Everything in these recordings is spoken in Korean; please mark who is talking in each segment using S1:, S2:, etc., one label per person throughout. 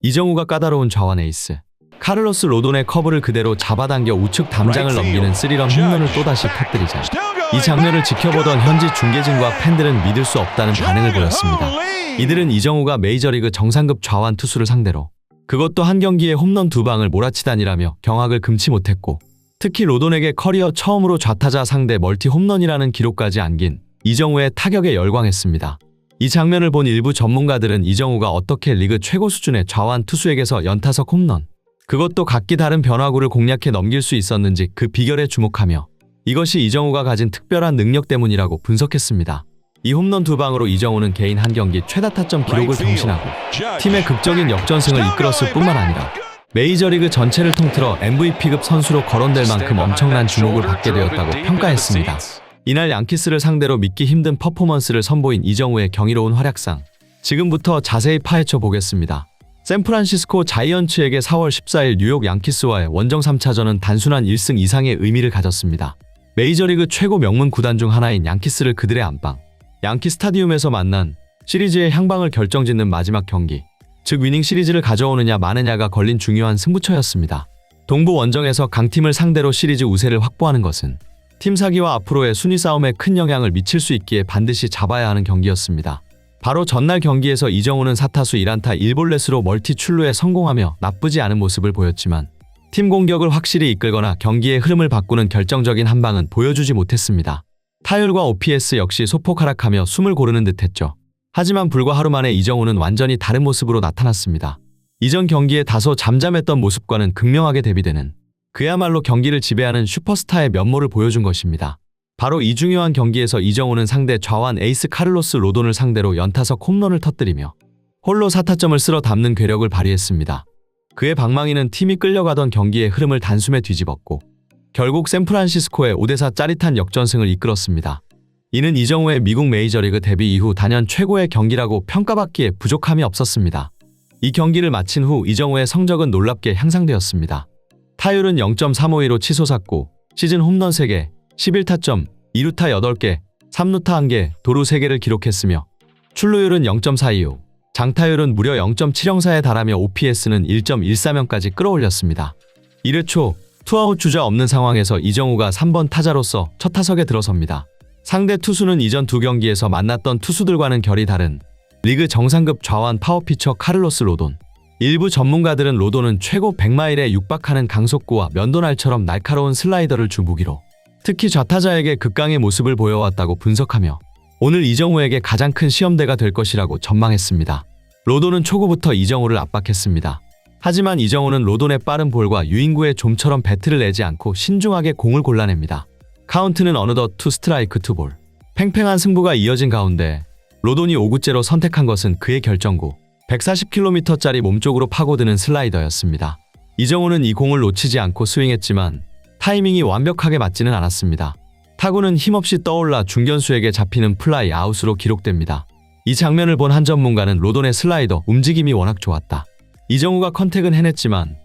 S1: 이정우가 까다로운 좌완 에이스 카를로스 로돈의 커브를 그대로 잡아당겨 우측 담장을 넘기는 스리런 홈런을 또다시 터뜨리자 이 장면을 지켜보던 현지 중계진과 팬들은 믿을 수 없다는 반응을 보였습니다. 이들은 이정우가 메이저리그 정상급 좌완 투수를 상대로 그것도 한 경기에 홈런 2방을 몰아치다니라며 경악을 금치 못했고, 특히 로돈에게 커리어 처음으로 좌타자 상대 멀티 홈런이라는 기록까지 안긴 이정우의 타격에 열광했습니다. 이 장면을 본 일부 전문가들은 이정우가 어떻게 리그 최고 수준의 좌완 투수에게서 연타석 홈런, 그것도 각기 다른 변화구를 공략해 넘길 수 있었는지 그 비결에 주목하며 이것이 이정우가 가진 특별한 능력 때문이라고 분석했습니다. 이 홈런 2방으로 이정우는 개인 한 경기 최다 타점 기록을 경신하고 팀의 극적인 역전승을 이끌었을 뿐만 아니라 메이저리그 전체를 통틀어 MVP급 선수로 거론될 만큼 엄청난 주목을 받게 되었다고 평가했습니다. 이날 양키스를 상대로 믿기 힘든 퍼포먼스를 선보인 이정우의 경이로운 활약상 지금부터 자세히 파헤쳐 보겠습니다. 샌프란시스코 자이언츠에게 4월 14일 뉴욕 양키스와의 원정 3차전은 단순한 1승 이상의 의미를 가졌습니다. 메이저리그 최고 명문 구단 중 하나인 양키스를 그들의 안방 양키 스타디움에서 만난 시리즈의 향방을 결정짓는 마지막 경기, 즉 위닝 시리즈를 가져오느냐 마느냐가 걸린 중요한 승부처였습니다. 동부 원정에서 강팀을 상대로 시리즈 우세를 확보하는 것은 팀 사기와 앞으로의 순위 싸움에 큰 영향을 미칠 수 있기에 반드시 잡아야 하는 경기였습니다. 바로 전날 경기에서 이정우는 4타수 1안타 1볼넷으로 멀티 출루에 성공하며 나쁘지 않은 모습을 보였지만 팀 공격을 확실히 이끌거나 경기의 흐름을 바꾸는 결정적인 한 방은 보여주지 못했습니다. 타율과 OPS 역시 소폭 하락하며 숨을 고르는 듯했죠. 하지만 불과 하루 만에 이정우는 완전히 다른 모습으로 나타났습니다. 이전 경기에 다소 잠잠했던 모습과는 극명하게 대비되는 그야말로 경기를 지배하는 슈퍼스타의 면모를 보여준 것입니다. 바로 이 중요한 경기에서 이정우는 상대 좌완 에이스 카를로스 로돈을 상대로 연타석 홈런을 터뜨리며 홀로 4타점을 쓸어 담는 괴력을 발휘했습니다. 그의 방망이는 팀이 끌려가던 경기의 흐름을 단숨에 뒤집었고 결국 샌프란시스코의 5대4 짜릿한 역전승을 이끌었습니다. 이는 이정우의 미국 메이저리그 데뷔 이후 단연 최고의 경기라고 평가받기에 부족함이 없었습니다. 이 경기를 마친 후 이정우의 성적은 놀랍게 향상되었습니다. 타율은 0.352로 치솟았고 시즌 홈런 3개, 11타점, 2루타 8개, 3루타 1개, 도루 3개를 기록했으며 출루율은 0.425, 장타율은 무려 0.704에 달하며 OPS는 1.14명까지 끌어올렸습니다. 1회 초 투아웃 주자 없는 상황에서 이정우가 3번 타자로서 첫 타석에 들어섭니다. 상대 투수는 이전 두 경기에서 만났던 투수들과는 결이 다른 리그 정상급 좌완 파워피처 카를로스 로돈. 일부 전문가들은 로돈은 최고 100마일에 육박하는 강속구와 면도날처럼 날카로운 슬라이더를 주 무기로 특히 좌타자에게 극강의 모습을 보여왔다고 분석하며 오늘 이정우에게 가장 큰 시험대가 될 것이라고 전망했습니다. 로돈은 초구부터 이정우를 압박했습니다. 하지만 이정우는 로돈의 빠른 볼과 유인구의 좀처럼 배트를 내지 않고 신중하게 공을 골라냅니다. 카운트는 어느덧 2스트라이크 2볼. 팽팽한 승부가 이어진 가운데 로돈이 5구째로 선택한 것은 그의 결정구 140km짜리 몸쪽으로 파고드는 슬라이더였습니다. 이정우는 이 공을 놓치지 않고 스윙했지만 타이밍이 완벽하게 맞지는 않았습니다. 타구는 힘없이 떠올라 중견수에게 잡히는 플라이 아웃으로 기록됩니다. 이 장면을 본 한 전문가는 로돈의 슬라이더 움직임이 워낙 좋았다. 이정우가 컨택은 해냈지만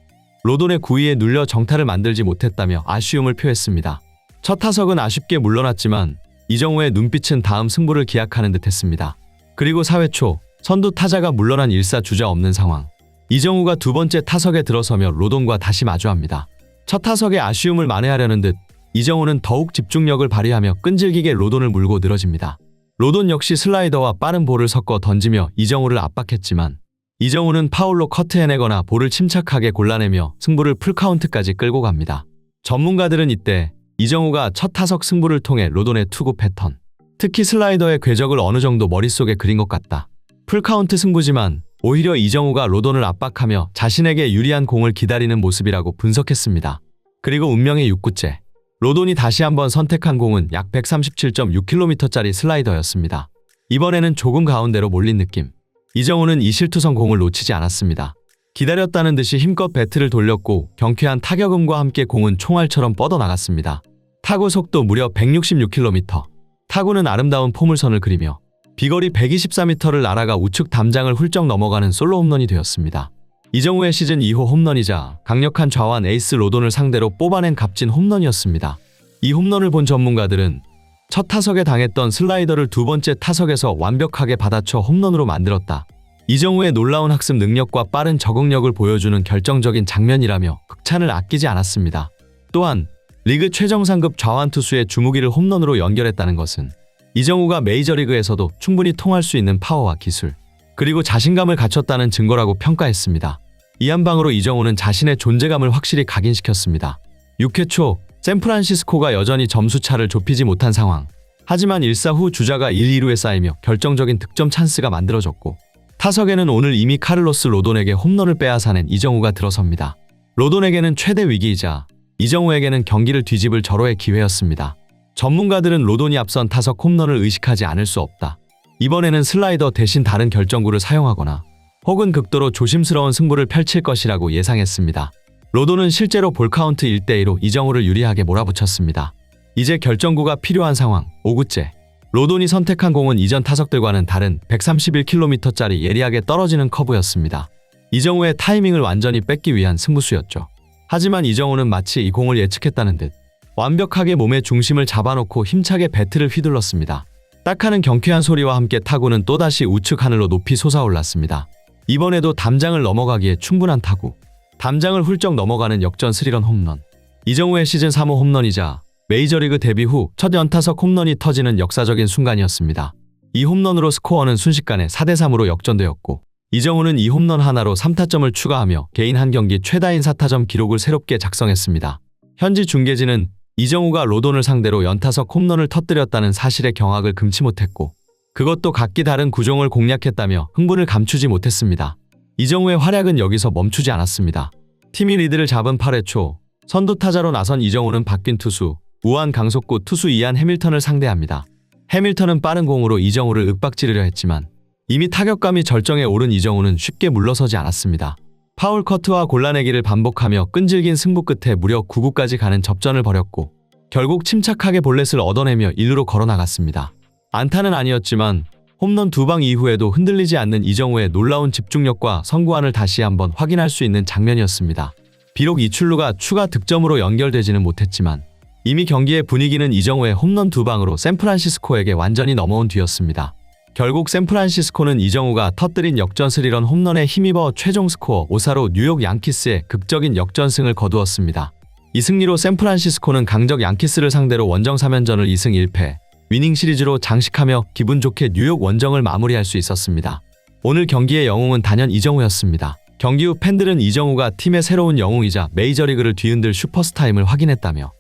S1: 로돈의 구위에 눌려 정타를 만들지 못했다며 아쉬움을 표했습니다. 첫 타석은 아쉽게 물러났지만 이정우의 눈빛은 다음 승부를 기약하는 듯했습니다. 그리고 4회 초 선두 타자가 물러난 1사 주자 없는 상황. 이정우가 두 번째 타석에 들어서며 로돈과 다시 마주합니다. 첫 타석의 아쉬움을 만회하려는 듯 이정우는 더욱 집중력을 발휘하며 끈질기게 로돈을 물고 늘어집니다. 로돈 역시 슬라이더와 빠른 볼을 섞어 던지며 이정우를 압박했지만 이정우는 파울로 커트해내거나 볼을 침착하게 골라내며 승부를 풀카운트까지 끌고 갑니다. 전문가들은 이때 이정우가 첫 타석 승부를 통해 로돈의 투구 패턴, 특히 슬라이더의 궤적을 어느 정도 머릿속에 그린 것 같다. 풀카운트 승부지만 오히려 이정우가 로돈을 압박하며 자신에게 유리한 공을 기다리는 모습이라고 분석했습니다. 그리고 운명의 6구째. 로돈이 다시 한번 선택한 공은 약 137.6km짜리 슬라이더였습니다. 이번에는 조금 가운데로 몰린 느낌. 이정우는 이 실투성 공을 놓치지 않았습니다. 기다렸다는 듯이 힘껏 배트를 돌렸고 경쾌한 타격음과 함께 공은 총알처럼 뻗어나갔습니다. 타구 속도 무려 166km. 타구는 아름다운 포물선을 그리며 비거리 124m를 날아가 우측 담장을 훌쩍 넘어가는 솔로 홈런이 되었습니다. 이정우의 시즌 2호 홈런이자 강력한 좌완 에이스 로돈을 상대로 뽑아낸 값진 홈런이었습니다. 이 홈런을 본 전문가들은 첫 타석에 당했던 슬라이더를 두 번째 타석에서 완벽하게 받아쳐 홈런으로 만들었다. 이정우의 놀라운 학습 능력과 빠른 적응력을 보여주는 결정적인 장면이라며 극찬을 아끼지 않았습니다. 또한 리그 최정상급 좌완 투수의 주무기를 홈런으로 연결했다는 것은 이정우가 메이저리그에서도 충분히 통할 수 있는 파워와 기술, 그리고 자신감을 갖췄다는 증거라고 평가했습니다. 이 한 방으로 이정우는 자신의 존재감을 확실히 각인시켰습니다. 6회 초 샌프란시스코가 여전히 점수차를 좁히지 못한 상황. 하지만 1사 후 주자가 1, 2루에 쌓이며 결정적인 득점 찬스가 만들어졌고 타석에는 오늘 이미 카를로스 로돈에게 홈런을 빼앗아낸 이정우가 들어섭니다. 로돈에게는 최대 위기이자 이정우에게는 경기를 뒤집을 절호의 기회였습니다. 전문가들은 로돈이 앞선 타석 홈런을 의식하지 않을 수 없다. 이번에는 슬라이더 대신 다른 결정구를 사용하거나 혹은 극도로 조심스러운 승부를 펼칠 것이라고 예상했습니다. 로돈은 실제로 볼카운트 1대2로 이정우를 유리하게 몰아붙였습니다. 이제 결정구가 필요한 상황, 5구째. 로돈이 선택한 공은 이전 타석들과는 다른 131km짜리 예리하게 떨어지는 커브였습니다. 이정우의 타이밍을 완전히 뺏기 위한 승부수였죠. 하지만 이정우는 마치 이 공을 예측했다는 듯 완벽하게 몸의 중심을 잡아놓고 힘차게 배트를 휘둘렀습니다. 딱하는 경쾌한 소리와 함께 타구는 또다시 우측 하늘로 높이 솟아올랐습니다. 이번에도 담장을 넘어가기에 충분한 타구. 담장을 훌쩍 넘어가는 역전 스리런 홈런. 이정우의 시즌 3호 홈런이자 메이저리그 데뷔 후 첫 연타석 홈런이 터지는 역사적인 순간이었습니다. 이 홈런으로 스코어는 순식간에 4대3으로 역전되었고 이정우는 이 홈런 하나로 3타점을 추가하며 개인 한 경기 최다인 4타점 기록을 새롭게 작성했습니다. 현지 중계진은 이정우가 로돈을 상대로 연타석 홈런을 터뜨렸다는 사실에 경악을 금치 못했고 그것도 각기 다른 구종을 공략했다며 흥분을 감추지 못했습니다. 이정우의 활약은 여기서 멈추지 않았습니다. 팀이 리드를 잡은 8회 초 선두타자로 나선 이정우는 바뀐 투수 우한 강속구 투수 이안 해밀턴을 상대합니다. 해밀턴은 빠른 공으로 이정우를 윽박지르려 했지만 이미 타격감이 절정에 오른 이정우는 쉽게 물러서지 않았습니다. 파울 커트와 골라내기를 반복하며 끈질긴 승부 끝에 무려 9구까지 가는 접전을 벌였고 결국 침착하게 볼넷을 얻어내며 1루로 걸어나갔습니다. 안타는 아니었지만 홈런 2방 이후에도 흔들리지 않는 이정우의 놀라운 집중력과 선구안을 다시 한번 확인할 수 있는 장면이었습니다. 비록 이 출루가 추가 득점으로 연결되지는 못했지만 이미 경기의 분위기는 이정우의 홈런 2방으로 샌프란시스코에게 완전히 넘어온 뒤였습니다. 결국 샌프란시스코는 이정우가 터뜨린 역전 스리런 홈런에 힘입어 최종 스코어 5-4로 뉴욕 양키스의 극적인 역전승을 거두었습니다. 이 승리로 샌프란시스코는 강적 양키스를 상대로 원정 3연전을 2승 1패, 위닝 시리즈로 장식하며 기분 좋게 뉴욕 원정을 마무리할 수 있었습니다. 오늘 경기의 영웅은 단연 이정우였습니다. 경기 후 팬들은 이정우가 팀의 새로운 영웅이자 메이저리그를 뒤흔들 슈퍼스타임을 확인했다며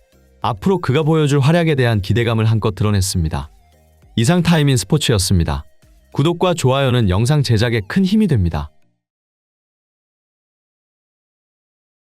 S1: 앞으로 그가 보여줄 활약에 대한 기대감을 한껏 드러냈습니다. 이상 타임인 스포츠였습니다. 구독과 좋아요는 영상 제작에 큰 힘이 됩니다.